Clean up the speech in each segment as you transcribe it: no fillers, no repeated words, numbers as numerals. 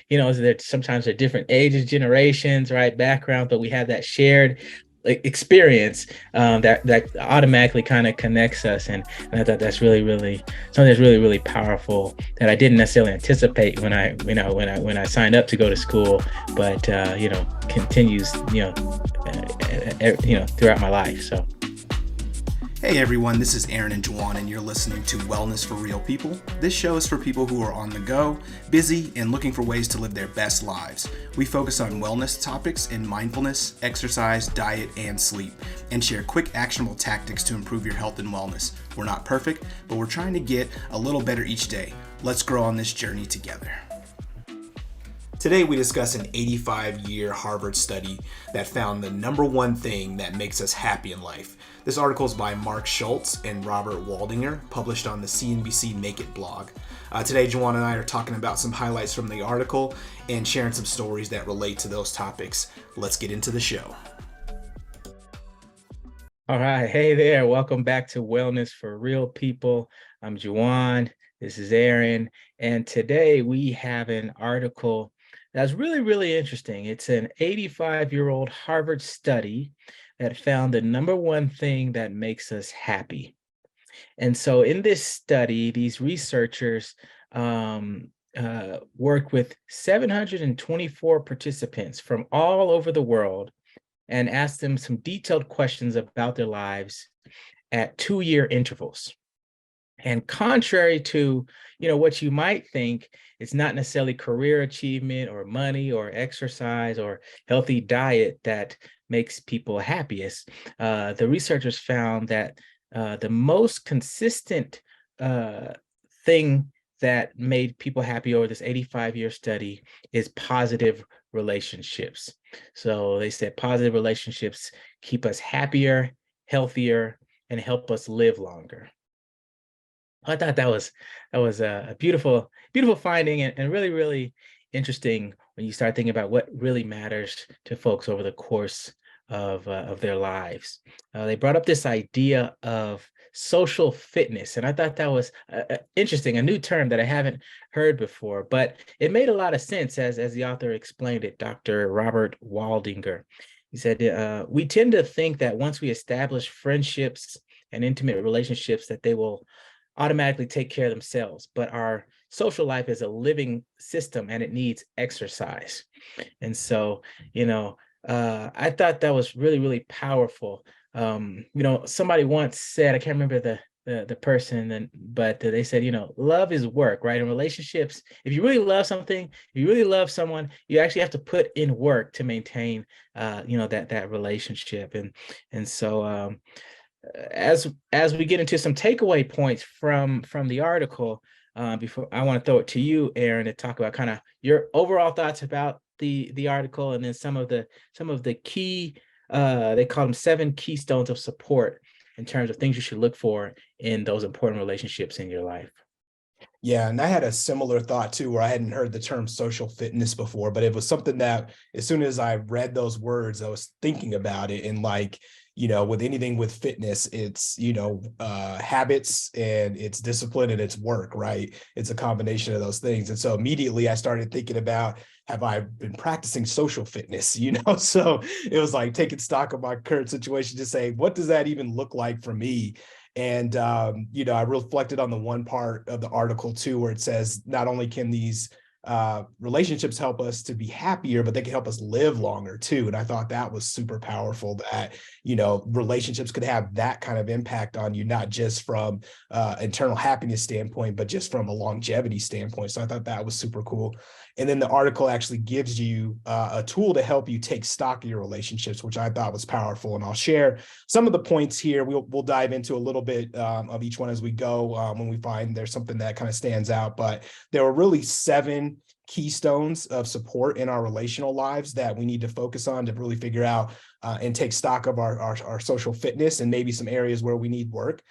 that sometimes they're different ages, generations, right, background, but we have that shared experience that automatically kind of connects us, and I thought that's really something that's really powerful that I didn't necessarily anticipate when I signed up to go to school, but continues throughout my life. So Hey everyone, this is Aaron and Juwan, and you're listening to Wellness for Real People. This show is for people who are on the go, busy, and looking for ways to live their best lives. We focus on wellness topics in mindfulness, exercise, diet, and sleep, and share quick actionable tactics to improve your health and wellness. We're not perfect, but we're trying to get a little better each day. Let's grow on this journey together. Today we discuss an 85-year Harvard study that found the number one thing that makes us happy in life. This article is by Mark Schultz and Robert Waldinger, published on the CNBC Make It blog. Today, Juwan and I are talking about some highlights from the article and sharing some stories that relate to those topics. Let's get into the show. all right, hey there, welcome back to Wellness for Real People. I'm Juwan, this is Aaron, and today we have an article that's really interesting. It's an 85-year-old Harvard study that found the number one thing that makes us happy. And so in this study, these researchers worked with 724 participants from all over the world and asked them some detailed questions about their lives at 2-year intervals. And contrary to, what you might think, it's not necessarily career achievement or money or exercise or healthy diet that makes people happiest. The researchers found that the most consistent thing that made people happy over this 85-year study is positive relationships. So they said positive relationships keep us happier, healthier, and help us live longer. I thought that was a beautiful finding, and really interesting when you start thinking about what really matters to folks over the course of their lives. They brought up this idea of social fitness, and I thought that was interesting, a new term that I haven't heard before, but it made a lot of sense as the author explained it, Dr. Robert Waldinger. He said, we tend to think that once we establish friendships and intimate relationships that they will automatically take care of themselves, but our social life is a living system and it needs exercise. And so, I thought that was really powerful. Somebody once said, I can't remember the person, but they said, love is work, right? In relationships, if you really love something, if you really love someone, you actually have to put in work to maintain, that relationship. And so, as we get into some takeaway points from the article, before I want to throw it to you, Aaron, to talk about kind of your overall thoughts about the article, and then some of the key, they call them 7 keystones of support in terms of things you should look for in those important relationships in your life. Yeah, and I had a similar thought too, where I hadn't heard the term social fitness before, but it was something that as soon as I read those words, I was thinking about it. And with anything with fitness, it's, habits and it's discipline and it's work, right? It's a combination of those things. And so immediately I started thinking about, have I been practicing social fitness, So it was like taking stock of my current situation to say, what does that even look like for me? And, I reflected on the one part of the article too, where it says not only can these relationships help us to be happier, but they can help us live longer too. And I thought that was super powerful that, relationships could have that kind of impact on you, not just from internal happiness standpoint, but just from a longevity standpoint. So I thought that was super cool. And then the article actually gives you a tool to help you take stock of your relationships, which I thought was powerful. And I'll share some of the points here. We'll dive into a little bit of each one as we go when we find there's something that kind of stands out. But there were really 7 keystones of support in our relational lives that we need to focus on to really figure out and take stock of our social fitness and maybe some areas where we need work.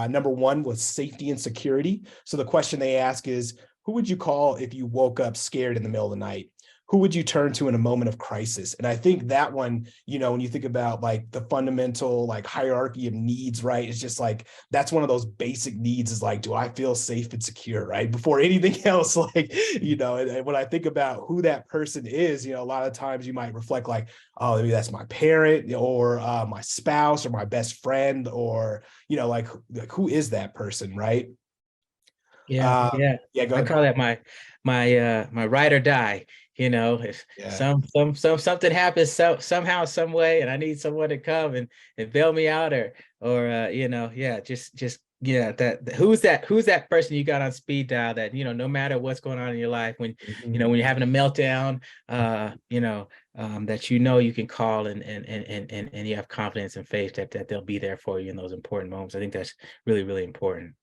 Number 1 was safety and security. So the question they ask is, who would you call if you woke up scared in the middle of the night? who would you turn to in a moment of crisis? And I think that one, when you think about like the fundamental like hierarchy of needs, right? It's just like, that's one of those basic needs is like, do I feel safe and secure, right? Before anything else, like, and when I think about who that person is, a lot of times you might reflect like, oh, maybe that's my parent or my spouse or my best friend or, like who is that person, right? Yeah, yeah. Yeah, go I ahead. call that my ride or die. If Yeah. something happens somehow, some way, and I need someone to come and bail me out or yeah, just yeah, who's that person you got on speed dial that, no matter what's going on in your life, when Mhm. when you're having a meltdown, that you can call and you have confidence and faith that they'll be there for you in those important moments. I think that's really, really important.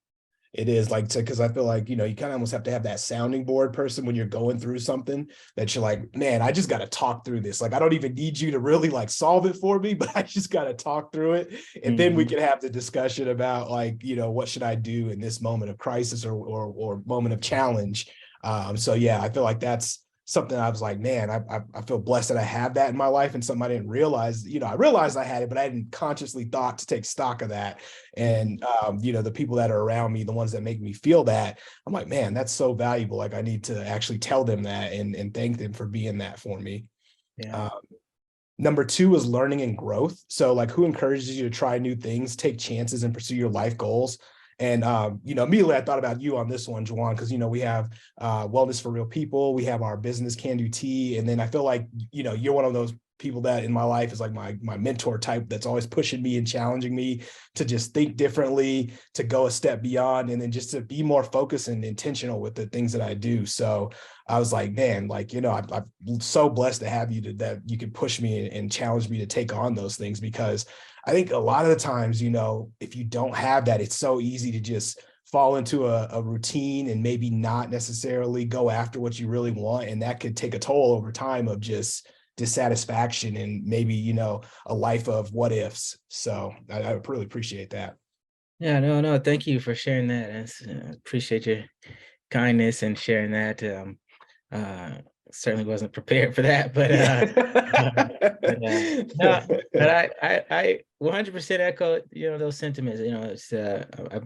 It is like, because I feel like, you kind of almost have to have that sounding board person when you're going through something that you're like, man, I just got to talk through this. Like, I don't even need you to really like solve it for me, but I just got to talk through it. And then we Mhm. can have the discussion about like, what should I do in this moment of crisis or moment of challenge. So yeah, I feel like that's something I was like, man, I feel blessed that I have that in my life, and something I didn't realize. I realized I had it, but I hadn't consciously thought to take stock of that. And the people that are around me, the ones that make me feel that, I'm like, man, that's so valuable. Like I need to actually tell them that and thank them for being that for me. Yeah. Um, Number two is learning and growth. So like who encourages you to try new things, take chances, and pursue your life goals. And immediately I thought about you on this one, Juwan, because we have Wellness for Real People, we have our business Can Do Tea, and then I feel like you're one of those people that in my life is like my mentor type that's always pushing me and challenging me to just think differently, to go a step beyond, and then just to be more focused and intentional with the things that I do. So I was like, man, like, I'm so blessed to have you that you can push me and challenge me to take on those things, because I think a lot of the times, if you don't have that, it's so easy to just fall into a routine and maybe not necessarily go after what you really want. And that could take a toll over time of just dissatisfaction and maybe, a life of what ifs. So I really appreciate that. Yeah, no, thank you for sharing that. Appreciate your kindness and sharing that. Uh, Certainly wasn't prepared for that, but Yeah. no, but I 100% echo those sentiments. It's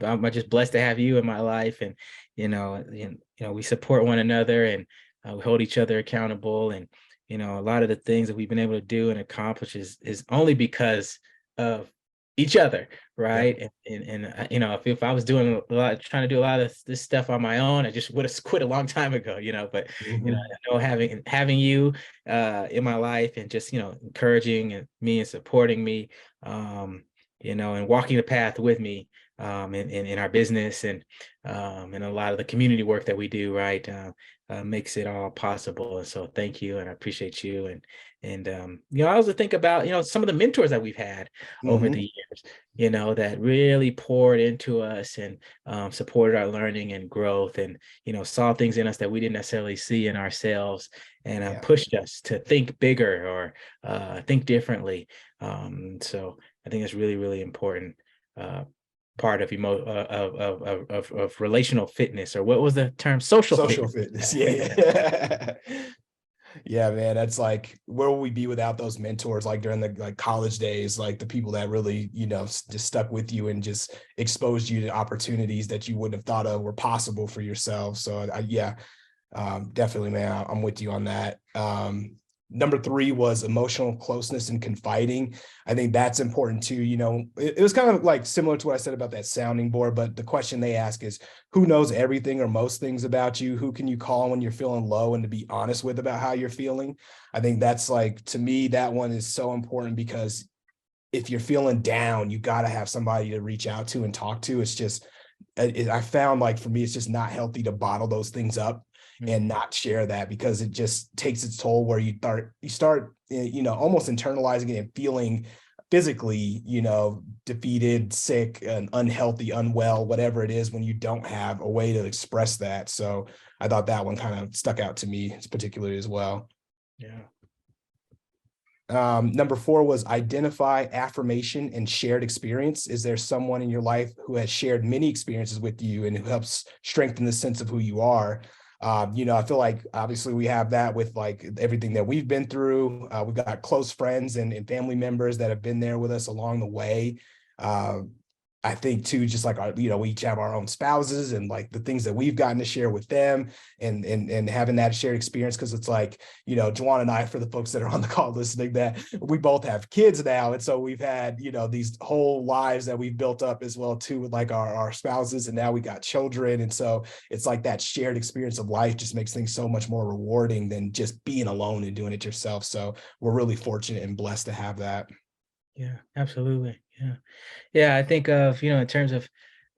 I'm just blessed to have you in my life, and we support one another, and we hold each other accountable, and a lot of the things that we've been able to do and accomplish is only because of each other, Yep. right? If I was doing a lot, trying to do a lot of this stuff on my own, I just would have quit a long time ago, but Mhm. I know having you in my life, and just encouraging me and supporting me, and walking the path with me, in our business, and a lot of the community work that we do, right, makes it all possible. And so thank you, and I appreciate you. And I also think about some of the mentors that we've had over the Mhm. years, that really poured into us, and supported our learning and growth, and saw things in us that we didn't necessarily see in ourselves, and Yeah. pushed us to think bigger or think differently. So I think it's really, really important uh, part of of relational fitness, or what was the term? Social Social fitness. fitness. Yeah. Yeah. Yeah, man, that's like, where will we be without those mentors, like during the like college days, like the people that really, just stuck with you and just exposed you to opportunities that you wouldn't have thought of were possible for yourself. So yeah, definitely, man, I'm with you on that. Number three was emotional closeness and confiding. I think that's important too. It was kind of like similar to what I said about that sounding board, but the question they ask is, who knows everything or most things about you? Who can you call when you're feeling low and to be honest with about how you're feeling? I think that's like, to me, that one is so important, because if you're feeling down, you got to have somebody to reach out to and talk to. It's just, I found like for me, it's just not healthy to bottle those things up and Mhm. not share that, because it just takes its toll where you start, almost internalizing it and feeling physically, defeated, sick, and unhealthy, unwell, whatever it is, when you don't have a way to express that. So I thought that one kind of stuck out to me particularly as well. Yeah. Number four was identify affirmation and shared experience. Is there someone in your life who has shared many experiences with you and who helps strengthen the sense of who you are? I feel like obviously we have that with like everything that we've been through. We've got close friends and family members that have been there with us along the way. Uh, I think too, just like we each have our own spouses and like the things that we've gotten to share with them and having that shared experience. Cause it's like, Juwan and I, for the folks that are on the call listening, that we both have kids now. And so we've had, these whole lives that we've built up as well too, with like our spouses, and now we got children. And so it's like that shared experience of life just makes things so much more rewarding than just being alone and doing it yourself. So we're really fortunate and blessed to have that. Yeah, absolutely. Yeah. Yeah, I think of, in terms of,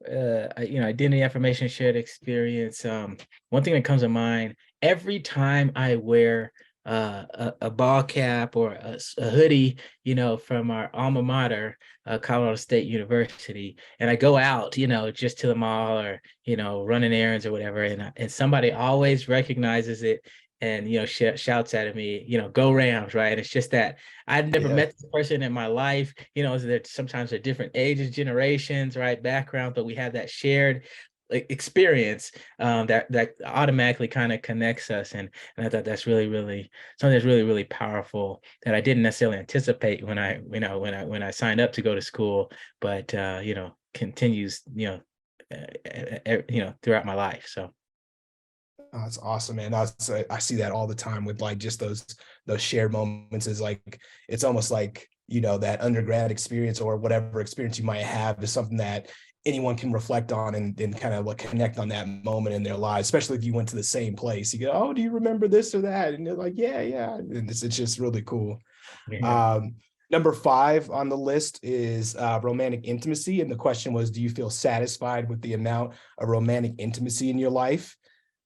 identity affirmation shared experience. One thing that comes to mind every time I wear a ball cap or a hoodie, from our alma mater, Colorado State University, and I go out, just to the mall or, running errands or whatever, and somebody always recognizes it and, shouts at me, go Rams, right? And it's just that I've never Yeah. met this person in my life, that sometimes they're different ages, generations, right, background, but we have that shared experience that automatically kind of connects us, and I thought that's really, really something that's really, really powerful that I didn't necessarily anticipate when I signed up to go to school, but continues throughout my life. So Oh, that's awesome, man. I see that all the time with like just those shared moments. Is like it's almost like that undergrad experience or whatever experience you might have is something that anyone can reflect on and kind of like connect on that moment in their lives, especially if you went to the same place. You go, oh, do you remember this or that? And they're like, yeah, yeah. And it's just really cool. yeah. Number 5 on the list is romantic intimacy. And the question was, do you feel satisfied with the amount of romantic intimacy in your life?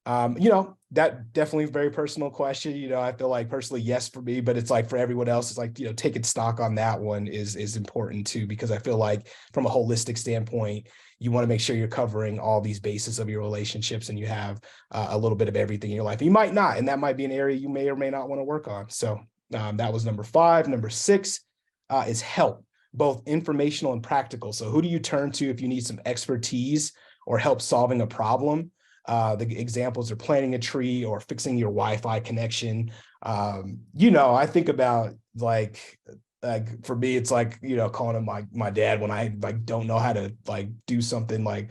That definitely a very personal question. I feel like personally, yes, for me, but it's like for everyone else, it's like, taking stock on that one is important too, because I feel like from a holistic standpoint, you want to make sure you're covering all these bases of your relationships and you have a little bit of everything in your life. You might not, and that might be an area you may or may not want to work on. So that was number 5. Number 6 is help, both informational and practical. So who do you turn to if you need some expertise or help solving a problem? The examples are planting a tree or fixing your Wi-Fi connection. I think about like for me, it's like, calling him my dad when I like don't know how to like do something like,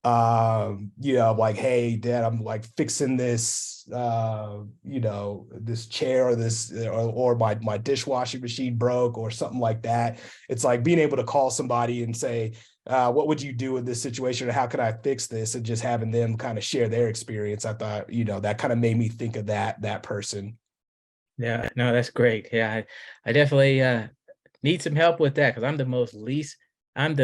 like, hey, dad, I'm like fixing this, this chair or this, or my dishwashing machine broke or something like that. It's like being able to call somebody and say, what would you do in this situation, or how could I fix this, and just having them kind of share their experience. I thought, that kind of made me think of that person. Yeah, no, that's great. Yeah, I definitely need some help with that because I'm the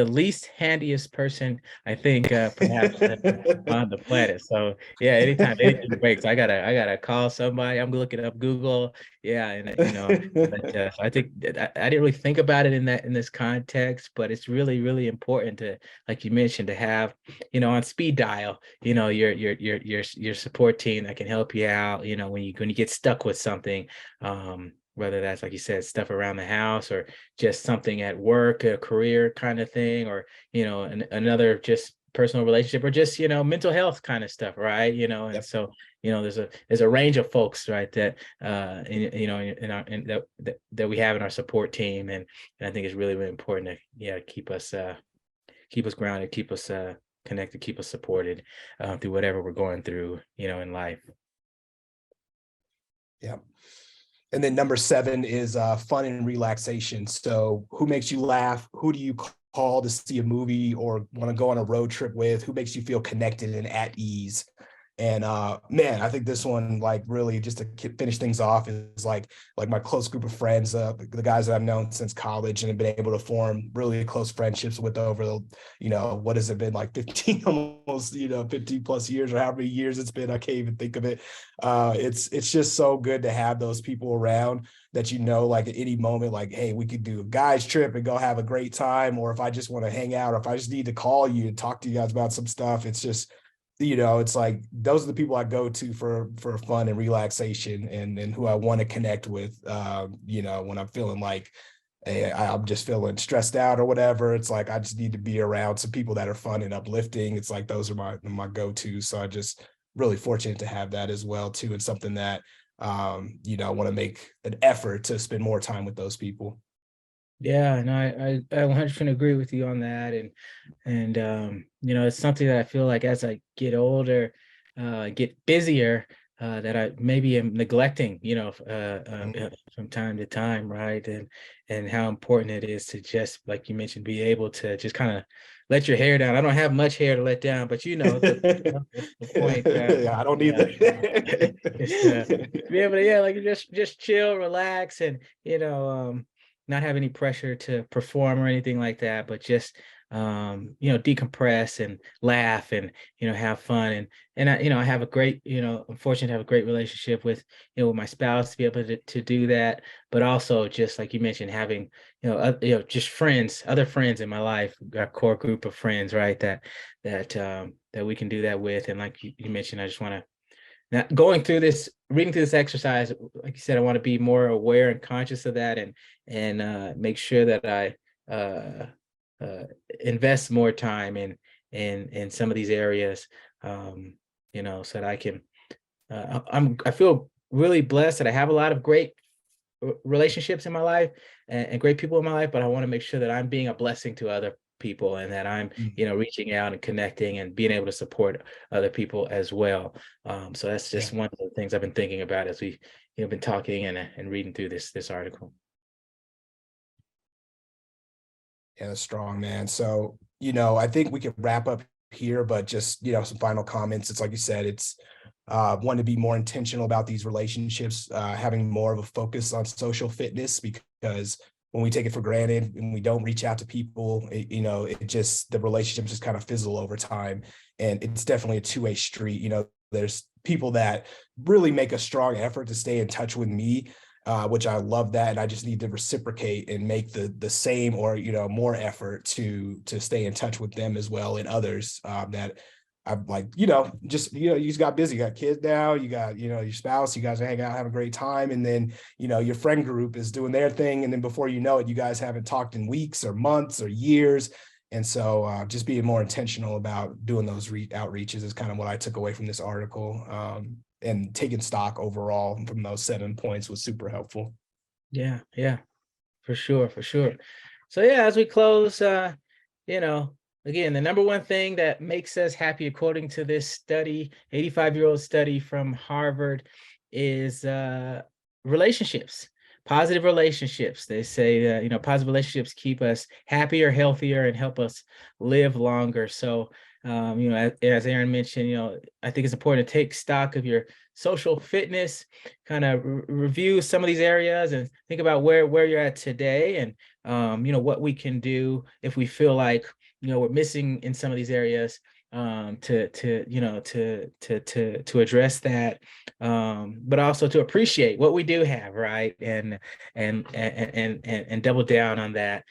least handiest person I think perhaps on the planet. So yeah, anytime anything breaks, I gotta call somebody. I'm looking up Google. Yeah, and but so I think that I didn't really think about it in this context, but it's really, really important to, like you mentioned, to have on speed dial, your support team that can help you out. When you get stuck with something, whether that's, like you said, stuff around the house or just something at work, a career kind of thing, or another just personal relationship, or just mental health kind of stuff, right? And Yep. so there's a range of folks, right, that that we have in our support team, and I think it's really, really important to keep us grounded, keep us connected, keep us supported through whatever we're going through in life. Yeah. And then number 7 is fun and relaxation. So who makes you laugh? Who do you call to see a movie or want to go on a road trip with? Who makes you feel connected and at ease? And man, I think this one, like, really just to finish things off, is like my close group of friends, the guys that I've known since college and have been able to form really close friendships with over the, what has it been, like 15, almost, 15 plus years, or how many years it's been. I can't even think of it. It's just so good to have those people around that, like at any moment, like, hey, we could do a guys trip and go have a great time. Or if I just want to hang out, or if I just need to call you and talk to you guys about some stuff, it's just, it's like those are the people I go to for fun and relaxation, and who I want to connect with. When I'm feeling like, hey, I'm just feeling stressed out or whatever. It's like I just need to be around some people that are fun and uplifting. It's like those are my go-tos. So I just really fortunate to have that as well too. It's something that, you know, I want to make an effort to spend more time with those people. Yeah, and I 100% agree with you on that. And you know, it's something that I feel like as I get older, get busier, that I maybe am neglecting, you know, from time to time, right? And how important it is to just, like you mentioned, be able to just kind of let your hair down. I don't have much hair to let down, but you know the point. Yeah, I don't Yeah, either. just be able to, yeah, like just chill, relax, and not have any pressure to perform or anything like that, but just decompress and laugh and have fun. And I have a great, I'm fortunate to have a great relationship with with my spouse to be able to do that, but also just like you mentioned, having just friends, other friends in my life, a core group of friends, right, that we can do that with. And like you mentioned, I just want to, now going through this, reading through this exercise, like you said, I want to be more aware and conscious of that, and make sure that I invest more time in some of these areas, so that I can. I feel really blessed that I have a lot of great relationships in my life, and great people in my life, but I want to make sure that I'm being a blessing to other people, and that I'm reaching out and connecting and being able to support other people as well. So that's Yeah. just one of the things I've been thinking about as we been talking and reading through this article. Yeah, that's strong, man. So, I think we can wrap up here, but just, some final comments. It's like you said, it's want to be more intentional about these relationships, having more of a focus on social fitness, because when we take it for granted and we don't reach out to people, the relationships just kind of fizzle over time. And it's definitely a two-way street. There's people that really make a strong effort to stay in touch with me, which I love that. And I just need to reciprocate and make the same or, more effort to stay in touch with them as well, and others that I'm like, you just got busy, you got kids now, you got, your spouse, you guys hang out, have a great time. And then, your friend group is doing their thing. And then before you know it, you guys haven't talked in weeks or months or years. And so just being more intentional about doing those outreaches is kind of what I took away from this article. And taking stock overall from those 7 points was super helpful. Yeah, for sure, for sure. So yeah, as we close, you know, again, the number one thing that makes us happy, according to this study, 85-year-old study from Harvard, is relationships, positive relationships. They say that, positive relationships keep us happier, healthier, and help us live longer. So, as Aaron mentioned, I think it's important to take stock of your social fitness, kind of review some of these areas and think about where you're at today, and what we can do if we feel like we're missing in some of these areas, to address that, but also to appreciate what we do have, right, and double down on that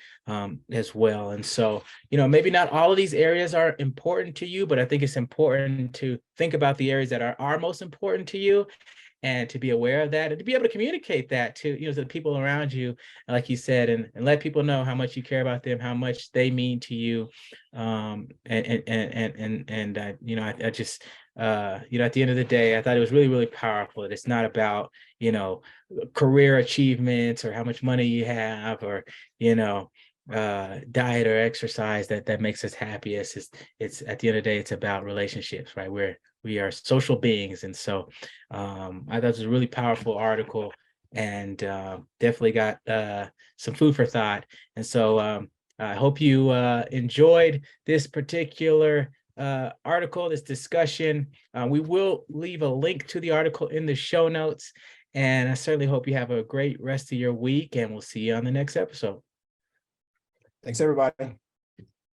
as well. And so maybe not all of these areas are important to you, but I think it's important to think about the areas that are most important to you, and to be aware of that, and to be able to communicate that to the people around you, like you said, and let people know how much you care about them, how much they mean to you. I just at the end of the day, I thought it was really, really powerful. It's not about career achievements or how much money you have, or diet or exercise that makes us happy. It's at the end of the day, it's about relationships, right? We are social beings. And so I thought it was a really powerful article, and definitely got some food for thought. And so I hope you enjoyed this particular article, this discussion. We will leave a link to the article in the show notes. And I certainly hope you have a great rest of your week, and we'll see you on the next episode. Thanks, everybody.